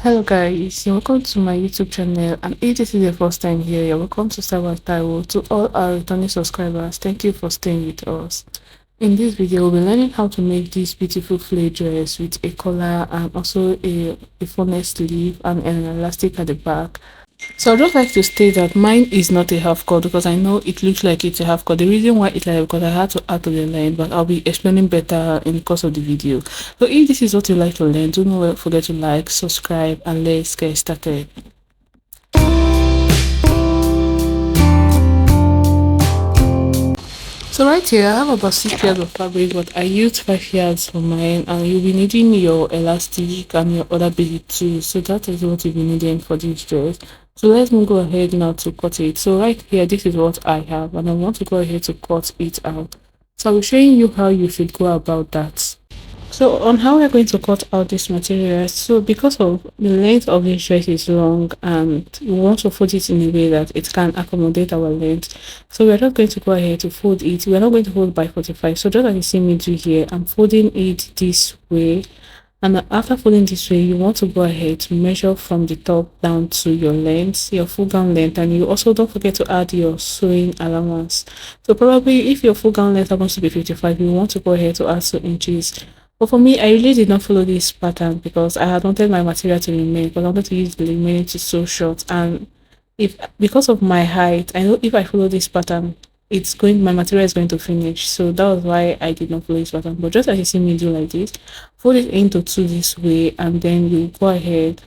Hello guys, you're welcome to my YouTube channel, and if this is your first time here, you're welcome to Cyber Taiwo. To all our returning subscribers, thank you for staying with us. In this video, we'll be learning how to make this beautiful flare dress with a collar and also a funnel sleeve and an elastic at the back. So I'd just like to state that mine is not a half cut because I know it looks like it's a half cut. The reason why it's like because I had to add to the line, but I'll be explaining better in the course of the video. So if this is what you like to learn, do not forget to like, subscribe, and let's get started. So right here, I have about 6 yards of fabric, but I used 5 yards for mine, and you'll be needing your elastic and your other basic tools. So that is what you'll be needing for this dress. So let's go ahead now to cut it. So right here, this is what I have, and I want to go ahead to cut it out. So I'll be showing you how you should go about that. So on how we're going to cut out this material, so because of the length of this dress is long and we want to fold it in a way that it can accommodate our length, so we're just going to go ahead to fold it. We're not going to fold by 45. So just like you see me do here, I'm folding it this way, and after folding this way, you want to go ahead to measure from the top down to your length, your full gown length, and you also don't forget to add your sewing allowance. So probably if your full gown length happens to be 55, you want to go ahead to add 2 inches. But for me, I really did not follow this pattern because I had wanted my material to remain, because I wanted to use the remaining to sew short. And if because of my height, I know if I follow this pattern, my material is going to finish. So that was why I did not follow this pattern. But just as you see me do like this, fold it into 2 this way, and then you go ahead.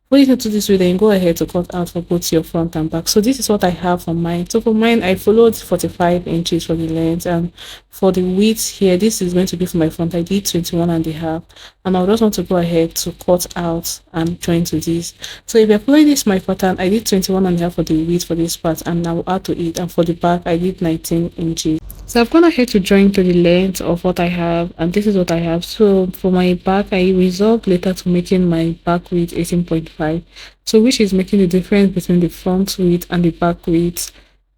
Put it into this way, then go ahead to cut out for both your front and back. So this is what I have for mine. So for mine, I followed 45 inches for the length, and for the width here, this is going to be for my front. I did 21.5, and I just want to go ahead to cut out and join to this. So if you're following this my pattern, I did 21.5 for the width for this part, and I'll add to it, and for the back I did 19 inches. So I've gone ahead to join to the length of what I have, and this is what I have. So for my back, I resolved later to making my back width 18.5, so which is making the difference between the front width and the back width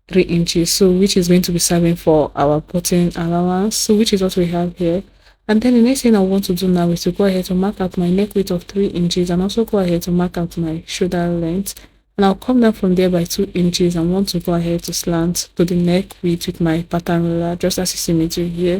3 inches, so which is going to be serving for our button allowance, so which is what we have here. And then the next thing I want to do now is to go ahead to mark out my neck width of 3 inches, and also go ahead to mark out my shoulder length, and I'll come down from there by 2 inches and want to go ahead to slant to the neck width with my pattern ruler, just as you see me do here.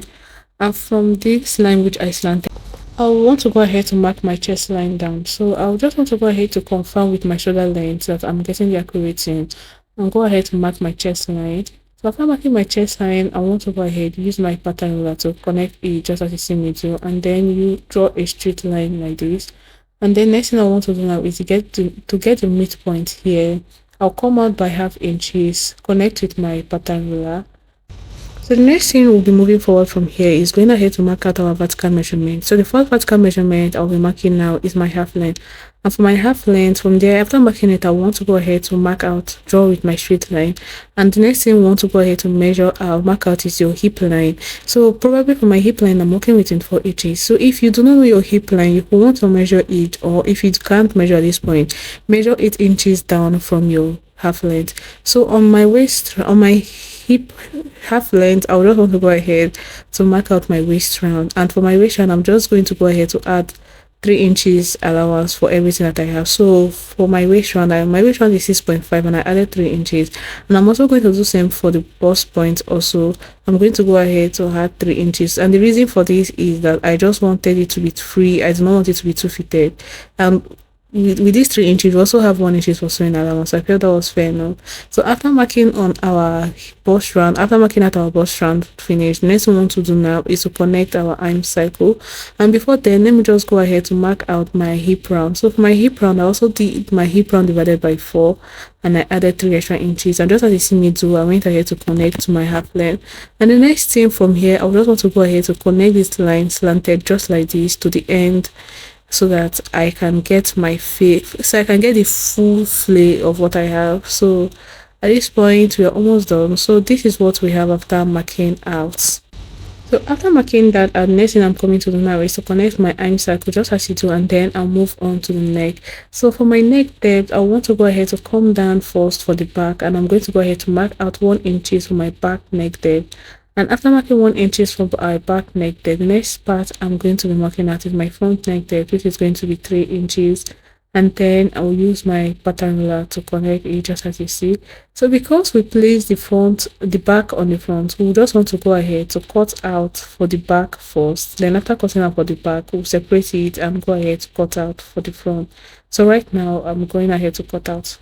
And from this line which I slanted, I'll want to go ahead to mark my chest line down. So I'll just want to go ahead to confirm with my shoulder length that I'm getting the accurate in, and go ahead to mark my chest line. So after marking my chest line, I want to go ahead use my pattern ruler to connect it, just as you see me do, and then you draw a straight line like this. And then next thing I want to do now is to get the midpoint here. I'll come out by 1/2 inches, connect with my pattern ruler. So the next thing we'll be moving forward from here is going ahead to mark out our vertical measurement. So the first vertical measurement I'll be marking now is my half length. And for my half length, from there, after marking it, I want to go ahead to draw with my straight line. And the next thing we want to go ahead to mark out is your hip line. So probably for my hip line, I'm working with 4 inches. So if you do not know your hip line, you want to measure it, or if you can't measure at this point, measure 8 inches down from your half length. So on my hip half length, I would just want to go ahead to mark out my waist round, and for my waist round, I'm just going to go ahead to add 3 inches allowance for everything that I have. So for my waist round, my waist round is 6.5, and I added 3 inches, and I'm also going to do same for the bust point. Also, I'm going to go ahead to add 3 inches, and the reason for this is that I just wanted it to be free. I do not want it to be too fitted, and with these 3 inches, we also have 1 inch for sewing allowance. I felt that was fair enough. So after marking on our bust round, after marking out our bust round finished, the next thing we want to do now is to connect our arm cycle. And before then, let me just go ahead to mark out my hip round. So for my hip round, I also did my hip round divided by 4, and I added 3 extra inches. And just as you see me do, I went ahead to connect to my half length. And the next thing from here, I just want to go ahead to connect this line slanted just like this to the end, so that I can get the full flare of what I have. So at this point, we are almost done. So this is what we have after marking out. So after marking that, the next thing I'm coming to do now is to connect my arm circle just as you do, and then I'll move on to the neck. So for my neck depth, I want to go ahead to come down first for the back, and I'm going to go ahead to mark out 1 inch for my back neck depth. And after marking 1 inch from our back neck depth, the next part I'm going to be marking out is my front neck depth, which is going to be 3 inches. and then I'll use my pattern ruler to connect it just as you see. So because we place the back on the front, we just want to go ahead to cut out for the back first. Then after cutting out for the back, we'll separate it and go ahead to cut out for the front. So right now I'm going ahead to cut out.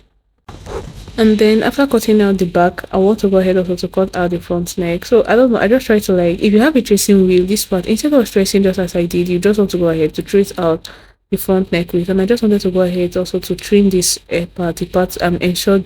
And then after cutting out the back, I want to go ahead also to cut out the front neck. So I don't know, I just try to, like, if you have a tracing wheel, this part, instead of tracing just as I did, you just want to go ahead to trace out the front neck width. And I just wanted to go ahead also to trim this part, the parts, and ensure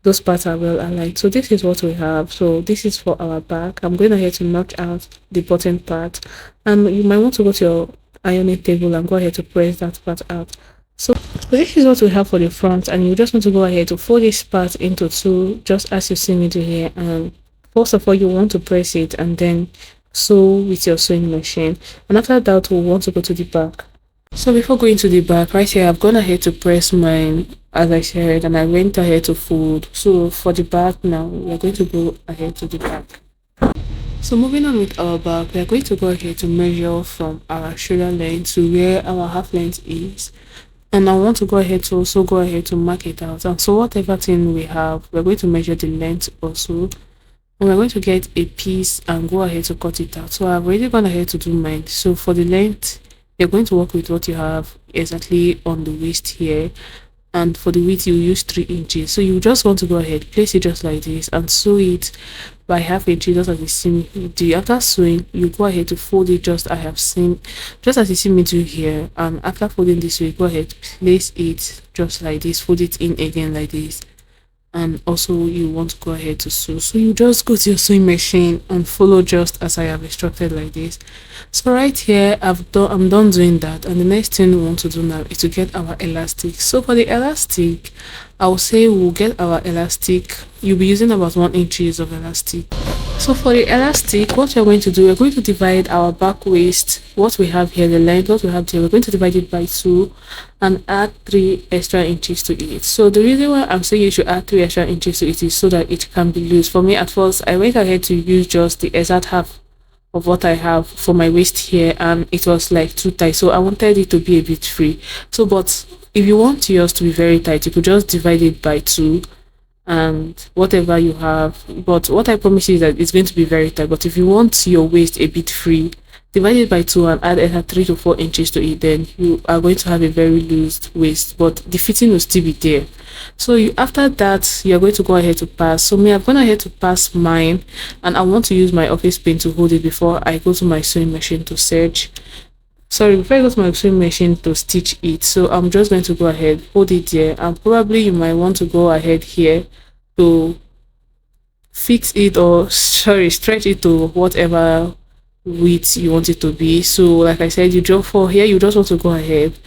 those parts are well aligned. So this is what we have. So this is for our back. I'm going ahead to notch out the bottom part, and you might want to go to your ironing table and go ahead to press that part out. So this is what we have for the front, and you just want to go ahead to fold this part into two, just as you see me do here. And first of all, you want to press it and then sew with your sewing machine, and after that we'll want to go to the back. So before going to the back, right here I've gone ahead to press mine as I said, and I went ahead to fold. So for the back now, we're going to go ahead to the back. So moving on with our back, we are going to go ahead to measure from our shoulder length to where our half length is. And I want to go ahead to also go ahead to mark it out. And so whatever thing we have, we're going to measure the length also. And we're going to get a piece and go ahead to cut it out. So I've already gone ahead to do mine. So for the length, you're going to work with what you have exactly on the waist here. And for the width, you use 3 inches. So you just want to go ahead, place it just like this and sew it by half inch, just as you see me do. After sewing, you go ahead to fold it just as you see me do here. And after folding this way, go ahead, place it just like this, fold it in again like this, and also you want to go ahead to sew. So you just go to your sewing machine and follow just as I have instructed like this. So right here I'm done doing that, and the next thing we want to do now is to get our elastic. So for the elastic, I will say we'll get our elastic. You'll be using about 1 inch of elastic. So for the elastic, what we're going to do, we're going to divide our back waist, what we have here, the length, what we have here, we're going to divide it by 2 and add 3 extra inches to it. So the reason why I'm saying you should add 3 extra inches to it is so that it can be loose. For me, at first, I went ahead to use just the exact half of what I have for my waist here, and it was like too tight, so I wanted it to be a bit free. So but if you want yours to be very tight, you could just divide it by 2 and whatever you have. But what I promise you is that it's going to be very tight. But if you want your waist a bit free, divide it by 2 and add extra 3 to 4 inches to it, then you are going to have a very loose waist, but the fitting will still be there. So after that, you're going to go ahead to pass. So me, I've gone ahead to pass mine, and I want to use my office pin to hold it before I go to my sewing machine to before I go to my sewing machine to stitch it. So I'm just going to go ahead, hold it there, and probably you might want to go ahead here to fix it, or stretch it to whatever width you want it to be. So like I said, you just want to go ahead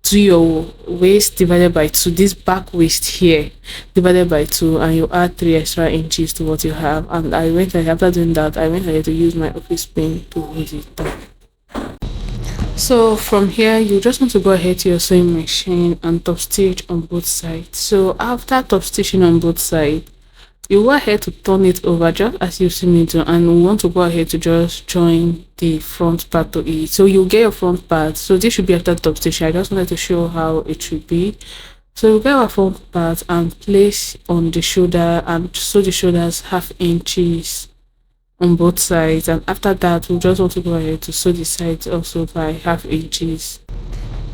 to your waist divided by 2, this back waist here divided by 2, and you add 3 extra inches to what you have. And after doing that, I went ahead to use my office pin to hold it down. So from here, you just want to go ahead to your sewing machine and top stitch on both sides. So after top stitching on both sides, you go ahead to turn it over just as you see me do, and we want to go ahead to just join the front part to it. So you get your front part. So this should be after top stitching. I just wanted to show how it should be. So we get our front part and place on the shoulder, and sew the shoulders half inches on both sides. And after that, we just want to go ahead to sew the sides also by half inches.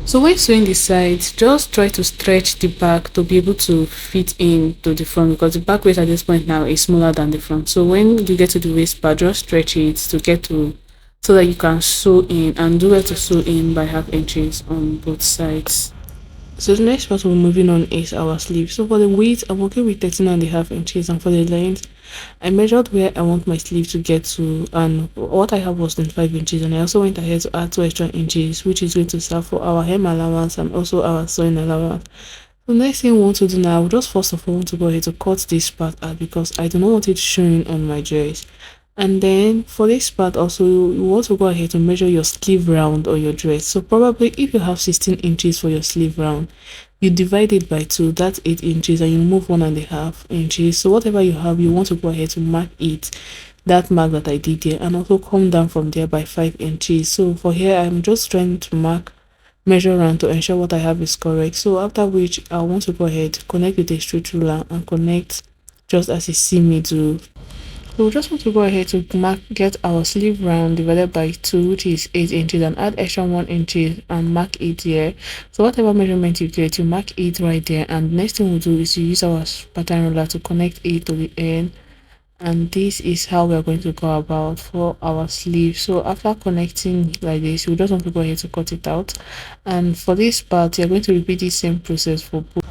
So when sewing the sides, just try to stretch the back to be able to fit into the front, because the back waist at this point now is smaller than the front. So when you get to the waist part, just stretch it so that you can sew in, and do well to sew in by half inches on both sides. So the next part we're moving on is our sleeve. So for the width, I'm working with 13.5 inches, and for the length, I measured where I want my sleeve to get to, and what I have was 25 inches, and I also went ahead to add 2 extra inches, which is going to serve for our hem allowance and also our sewing allowance. The next thing we want to do now, just first of all want to go ahead to cut this part out, because I do not want it showing on my dress. And then for this part also, you want to go ahead to measure your sleeve round on your dress. So probably if you have 16 inches for your sleeve round, you divide it by 2, that's 8 inches, and you move 1.5 inches. So whatever you have, you want to go ahead to mark it, that mark that I did here, and also come down from there by 5 inches. So for here, I'm just trying to mark measure around to ensure what I have is correct. So after which I want to go ahead, connect with a straight ruler and connect just as you see me do. So we just want to go ahead to mark get our sleeve round divided by 2, which is 8 inches, and add extra 1 inches and mark it here. So whatever measurement you get, you mark it right there, and next thing we'll do is to use our pattern ruler to connect it to the end. And this is how we are going to go about for our sleeve. So after connecting like this, we just want to go ahead to cut it out, and for this part you're going to repeat the same process for both.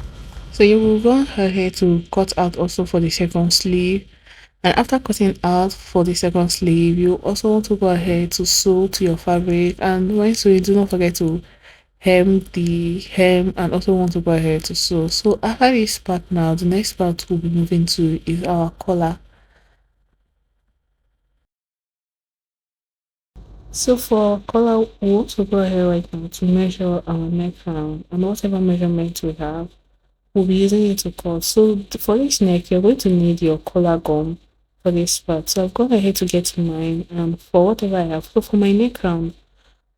So you will go ahead to cut out also for the second sleeve, and after cutting out for the second sleeve you also want to go ahead to sew to your fabric. And when sewing, do not forget to hem the hem, and also want to go ahead to sew. So after this part, now the next part we'll be moving to is our collar. So for collar, we want to go ahead right now to measure our neck round, and whatever measurement we have, we'll be using it to cut. So for this neck, you're going to need your collar gum for this part. So I've gone ahead to get mine, and for whatever I have. So for my neck round,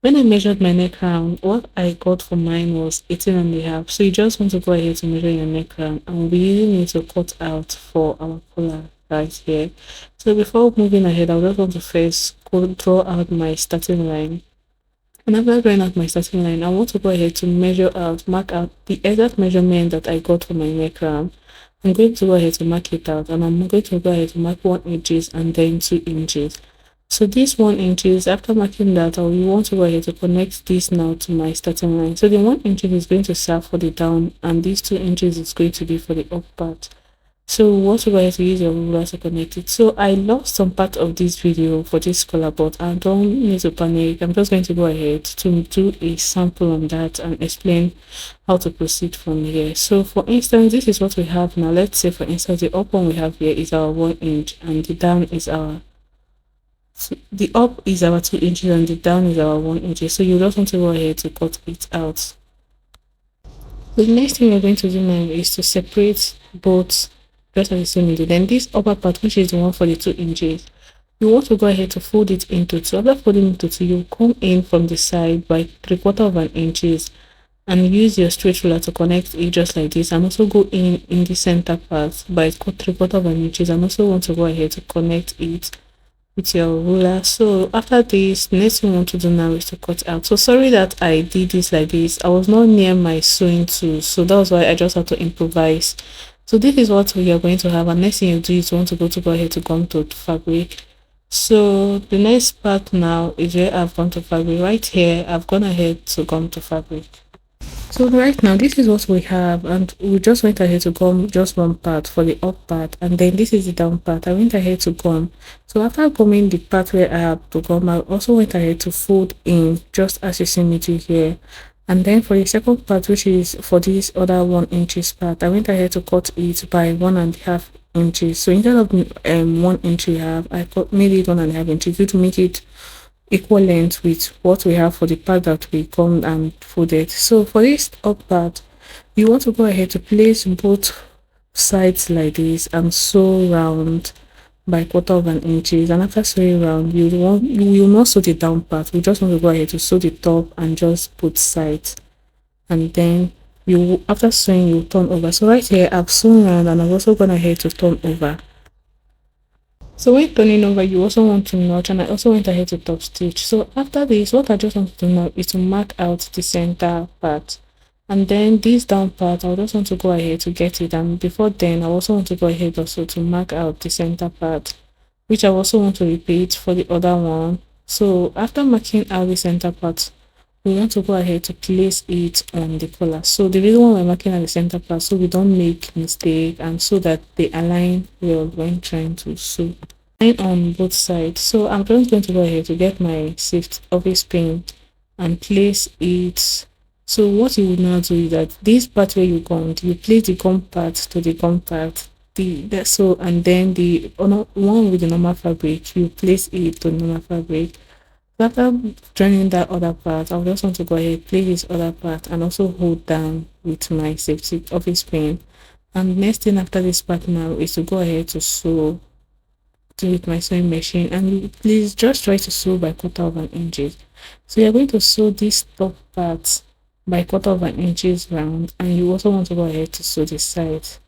when I measured my neck round, what I got for mine was 18 and a half. So you just want to go ahead to measure your neck round, and we'll be using it to cut out for our collar right here. So before moving ahead, I just want to first go draw out my starting line. And after drawing out my starting line, I want to go ahead to measure out, mark out the exact measurement that I got for my neck round. I'm going to go ahead to mark it out, and I'm going to go ahead to mark 1 inches and then 2 inches. So this 1 inches, after marking that, I will want to go ahead to connect this now to my starting line. So the 1 inches is going to serve for the down, and these 2 inches is going to be for the up part. So we want to go ahead to use your ruler to connect it. So I lost some part of this video for this color, but I don't need to panic. I'm just going to go ahead to do a sample on that and explain how to proceed from here. So for instance, this is what we have now. Let's say for instance, the up one we have here is our 1 inch, and the down is our, so the up is our 2 inches and the down is our 1 inch. So you just want to go ahead to cut it out. The next thing we're going to do now is to separate both just as the same middle. Then this upper part, which is the one for the 2 inches, you want to go ahead to fold it into two. After folding into two, you come in from the side by 3/4 of an inches and use your straight ruler to connect it just like this, and also go in the center part by 3/4 of an inches, and also want to go ahead to connect it with your ruler. So after this, next thing we want to do now is to cut out. So sorry that I did this like this. I was not near my sewing tool, so that was why I just had to improvise. So this is what we are going to have, and next thing you do is you want to go ahead to gum to fabric. So the next part now is where I've gone to fabric. Right here I've gone ahead to gum to fabric. So right now this is what we have, and we just went ahead to gum just one part for the up part, and then this is the down part. I went ahead to gum. So after gumming the part where I have to gum, I also went ahead to fold in just as you see me do here. And then for the second part, which is for this other 1 inches part, I went ahead to cut it by 1.5 inches. So instead of 1 inch we have, I made it 1.5 inches to make it equal length with what we have for the part that we come and folded. So for this up part, you want to go ahead to place both sides like this and sew round by 1/4 of an inches. And after sewing round, you will not sew the down part. We just want to go ahead to sew the top and just both sides, and then you, after sewing, you turn over. So right here I've sewn round, and I've also gone ahead to turn over. So when turning over, you also want to notch, and I also went ahead to top stitch. So after this, what I just want to do now is to mark out the center part, and then this down part I just want to go ahead to get it. And before then, I also want to go ahead also to mark out the center part, which I also want to repeat for the other one. So after marking out the center part, we want to go ahead to place it on the collar. So the reason why we're marking at the center part, so we don't make mistake, and so that they align well when trying to sew. Line on both sides. So I'm just going to go ahead to get my safety office pin and place it. So what you would now do is that this part where you gummed, you place the gum part to the gum part, so, and then the one with the normal fabric, you place it to normal fabric. After joining that other part, I just want to go ahead, place this other part, and also hold down with my safety office pin. And next thing after this part now is to go ahead to sew with my sewing machine, and please just try to sew by 1/4 of an inch. So you're going to sew this top part by quarter of an inches round, and you also want to go ahead to sew the sides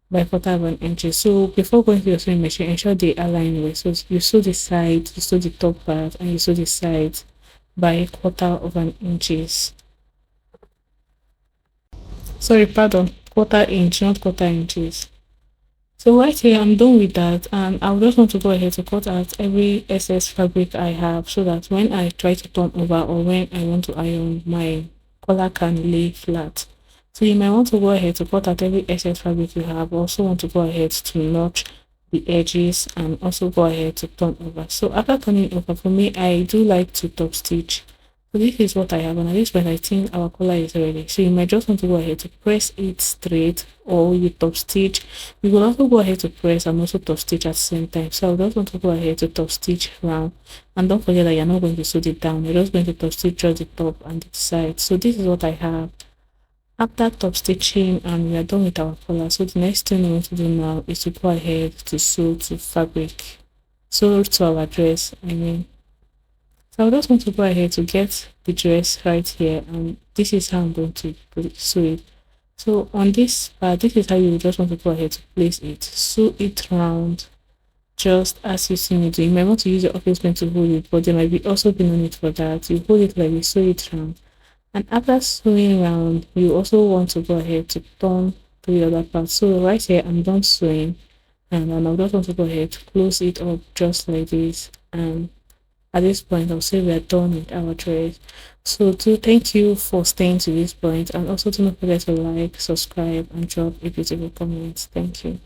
by quarter of an inch. So before going to your sewing machine, ensure they align well. So you sew the side, you sew the top part, and you sew the sides by quarter of an inches. Sorry, pardon, quarter inch, not quarter inches. So right here, I'm done with that, and I just want to go ahead to cut out every excess fabric I have so that when I try to turn over or when I want to iron, my collar can lay flat. So you might want to go ahead to cut out every excess fabric you have. Also want to go ahead to notch the edges and also go ahead to turn over. So after turning over, for me, I do like to top stitch. So this is what I have, and at this point I think our collar is ready. So you might just want to go ahead to press it straight or you top stitch. You will also go ahead to press and also top stitch at the same time. So I just want to go ahead to top stitch round, and don't forget that you're not going to sew it down, you're just going to top stitch just the top and the side. So this is what I have. After top stitching and we are done with our collar, so the next thing we want to do now is to go ahead to sew to fabric, sew to our dress, I mean. So I just want to go ahead to get the dress right here, and this is how I'm going to sew it. So on this part, this is how you just want to go ahead to place it. Sew it round just as you see me do. You might want to use your office pen to hold it, but there might be also be no need for that. You hold it like you sew it round. And after sewing round, you also want to go ahead to turn to the other part. So right here, I'm done sewing, and then I just want to go ahead to close it up just like this. And at this point, I'll say we are done with our dress. So to thank you for staying to this point, and also do not forget to like, subscribe, and drop a beautiful comment. Thank you.